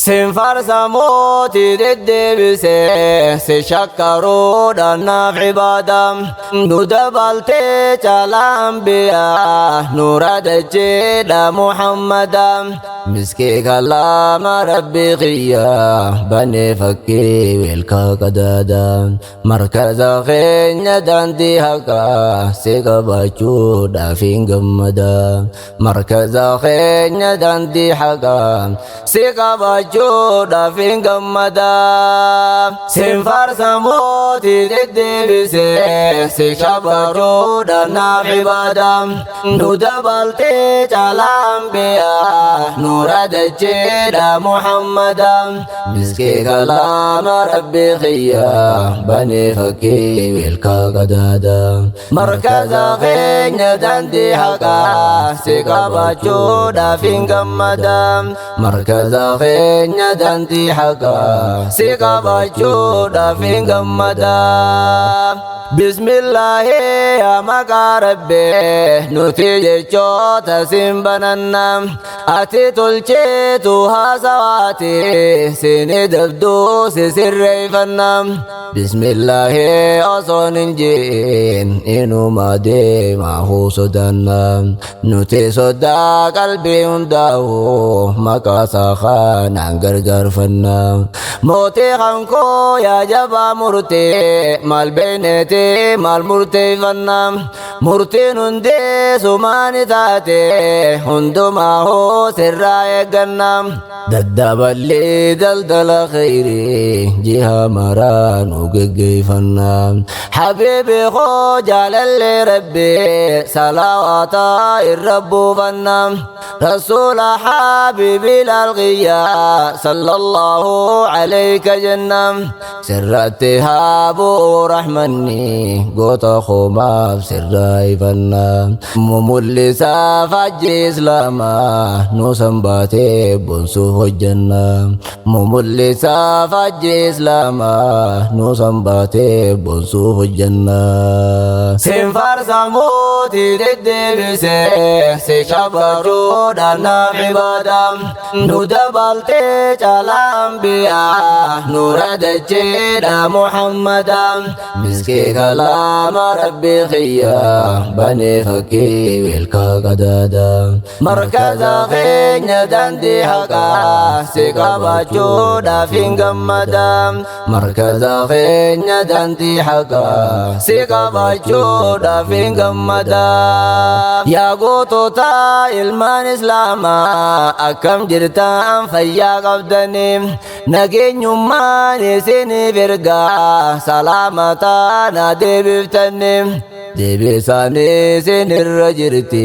Sin farsa mooti deddeebisee si shakkaruudhaan naaf cibaadam nu dabaltee caalaa anbiyaa nuura dacheedha Muhammadam miskii kalaama rabbi qiyyaa banee fakkii wilkaa qadaadam markaza keenya daandii haqaa si qabachuudhaaf hin gammada markaza keenya daandii haqaa si qabachuudhaaf hin gammada sin farsa mootii deddeebisee si shakkaruudhaan naaf cibaadam nu dabaltee caalaa anbiyaa nuura dacheedha Muhammadam miskii kalaama rabbi qiyyaa banee fakkii wilkaa qadaada markaza keenya daandii haqaa si qabachuudhaaf hin gammada markaza keenya daandii haqaa si qabachuudhaaf hin gammada Bismillahi yaa maqaa Rabbee nuti jechoota sin bananna ati tolcheetu haasawaati sini dabduu si sirreeyfanna Bismillahi osoon hin jiin inuma deemaahu sodaanna nuti sodaa qalbii hundaa'u maqaa isaa kanaan gargaarfanna mootii kankoo yaa jabaa murtee maal beeyneeti maal murteeyfanna murtiin hundee sumaani taate hundumaahu sirraa eegganna daddaballee daldala khayrii jiha maraa nu geggeeyfanna habiibi koo jaalallee rabbii salawaataa irra buufanna rasuula habiibi lalqiyyaa sallallahu alayka jenna sirratti haabuu rahmanni goota koomaaf sirraayfanna mumullisaa fajji islaamaa nu sanbaatee bonsuuf hojjanna mumullisaa fajji islaamaa nu sanbaatee bonsuuf hojjanna sin farsa mootii deddeebisee si shakkaruudhaan naaf cibaadam nu dabaltee caalaa anbiyaa nuura dacheedha Muhammadam miskii kalaama rabbi qiyyaa banee fakkii wilkaa qadaada markaza keenya daandii haqaa si qabachuudhaaf hin gammada markaza keenya daandii haqaa si qabachuudhaaf hin gammada yaa gootota ilmaan islaamaa akkam jirtan fayyaa qabdanii nageenyummaan isiniif ergaa salaamataa na deebiftanii deebisaanii isin irra jirti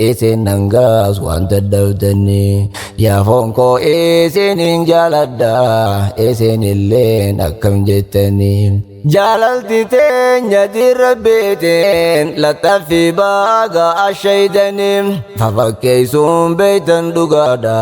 isin nangaas waan daddabdanii yaa foon koo isinin jaaladha isin illeen akkam jettanii jaalalti teenya dirra beeteen laxaffii baaga ashaydanii fafakkeeysuun beeytan dhugaadha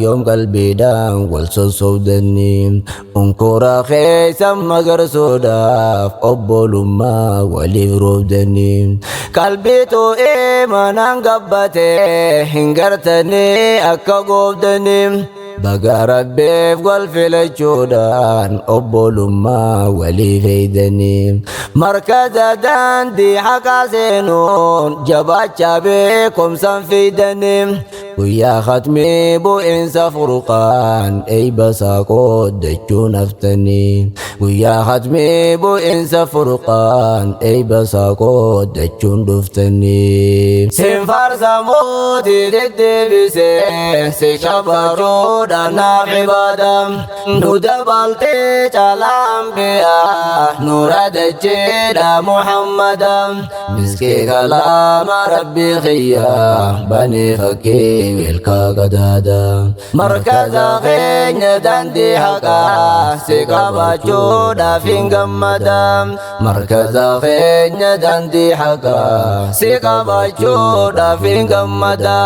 yoom qalbiidhaan wal sossobdanii unkoora keeysan magarsuudhaaf obbolummaa waliif roobdanii qalbii too'ee manaan gabbatee hin gartanii akka goobdanii baga rabbeef wal filachuudhaan obbolummaa waliif eeydanii markaza daandii haqaa seenuun jabaachaa beekumsan fiidanii guyyaa khatmii bu'insa furqaan eeybasaa qooddachuun haftanii guyyaa khatmii bu'insa furqaan eeybasaa qooddachuun dhuftanii sin farsa mootii deddeebisee si shakkaruudhaan naaf cibaadam nu dabaltee caalaa anbiyaa nuura dacheedha Muhammadam miskii kalaama rabbi qiyyaa banee fakkii wilkaa qadaada markaza keenya daandii haqaa si qabachuudhaaf hin gammada markaza keenya daandii haqaa si qabachuudhaaf hin gammada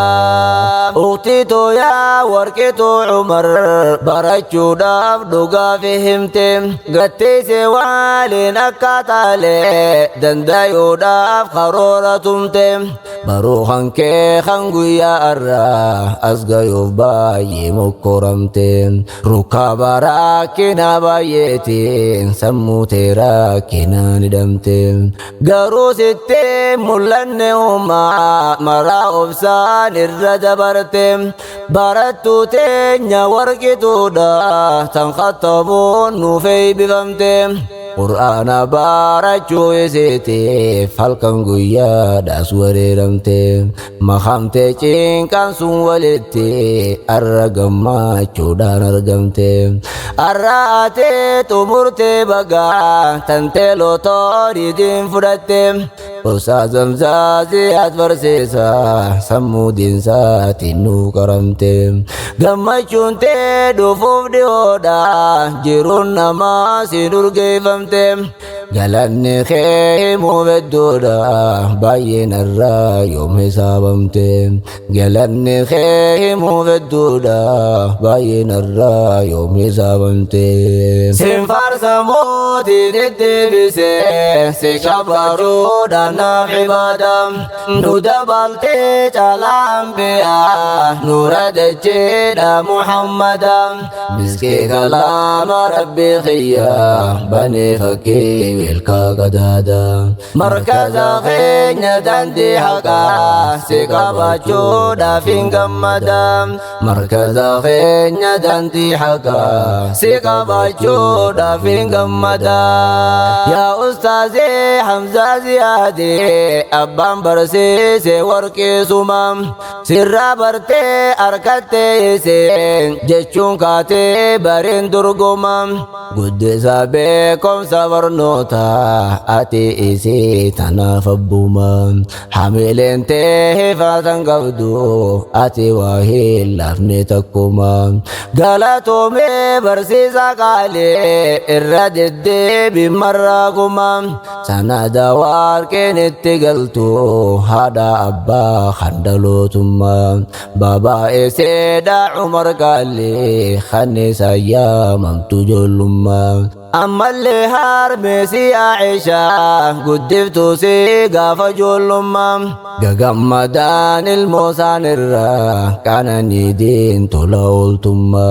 ukhtiitu yaa warqitu Umar barachuudhaaf dhugaaf himte gatteeyse waaliin akka taalee dandayuudhaaf karoora tumte baruu kan kee kan guyyaa irraa asgayuuf baay'ee mokkoramte rukkaaba rakkina baay'eetiin sammuu tee rakkinaan hidhamte garuu sitti mul'anne uumaa maraa obsaan irra dabarte barattuu teenya warqituudha tan khattamuun nuuf eebbifamte qur'aana barachuu isiitiif halkan guyyaadhaas wareeramte makamte cinqaan sun walitti arra gammachuudhaan argamte arra atee xumurte bagaa tantee lotooridin fudhatte Usaa zamzaaziyaat barsiisa sammuu diinsaatiin nu qaramte gammachuun tee dhufuuf dhihoodha jiruun namaa si durgeeffamte galanni kee himuu bedduudha baay'een irraa yoom hisaabamte galanni kee himuu bedduudha baay'een irraa yoom hisaabamte sin faarsa mootii deddeebise si shabaruudha naaf ibaada nu dabalte caalaa anbiyaa nuura dacheedha muhammada miskii kalaama rabbii kiyya banee fakkii wilka qadaada markaza keenya dandii haqaa si qabachuudhaaf hin gammada markaza keenya dandii haqaa si qabachuudhaaf hin gammada yaa ustaazii Hamzaa Ziyaadii abbaan barsiise warqeessuma sirraa bartee harkattee iseen jechuun kaatee bareen dorgoma guddisaa beekumsa barnoota ati isii tanaaf abbuma hamileen tee hifaatan qabdu ati waa hin laafne takkuma galatoomee barsiisaa qaalee irra deddeebi marraakuma sanada warqeen itti galtu haadha abbaa khandalootumma baabaa eseedha Umar Qaalii khanisa yaamamtu ijoollumma ammallee harmeesi Aishaa guddiftuu si gaafa ijoollumma gagammadaan ilmoo isaan irraa qananii diin tola ooltumma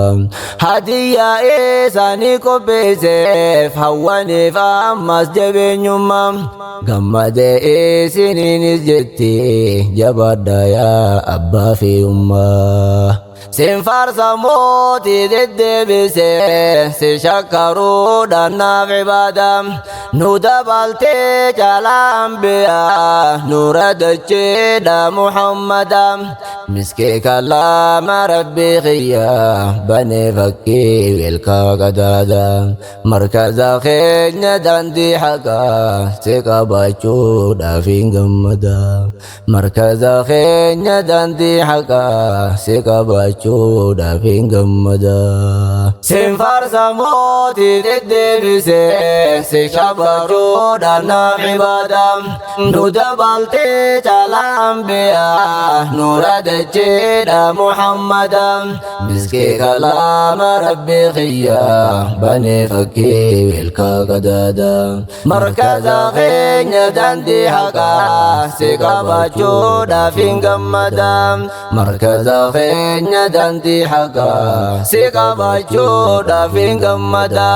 hadiyyaa isaanii qopheesseef hawwaniif ammas jabeenyumma gammadee isiniinis jetti jabaadhaa yaa abbaa fi ummaa sin faarsa mootii deddeebise si shakkaruudhaan naaf ibaada nu dabaltee caalaa anbiyaa nuura dacheedha muhammada miskii kalaama rabbii kiyya banee fakkii wilka qadaada markaza keenya dandii haqaa si qabachuudhaaf hin gammada markaza keenya dandii haqaa si qabachuudhaaf hin gammada sin faarsa mootii deddeebise si shabaruudhaan naaf ibaada nu dabaltee caalaa anbiyaa nuura dacheedha muhammada miskii kalaama rabbii kiyya banee fakkii wilka qadaada markaza keenya dandii haqaa si qabachuudhaaf hin gammada markaza keenya dandii haqaa si qabachuudhaaf hin gammada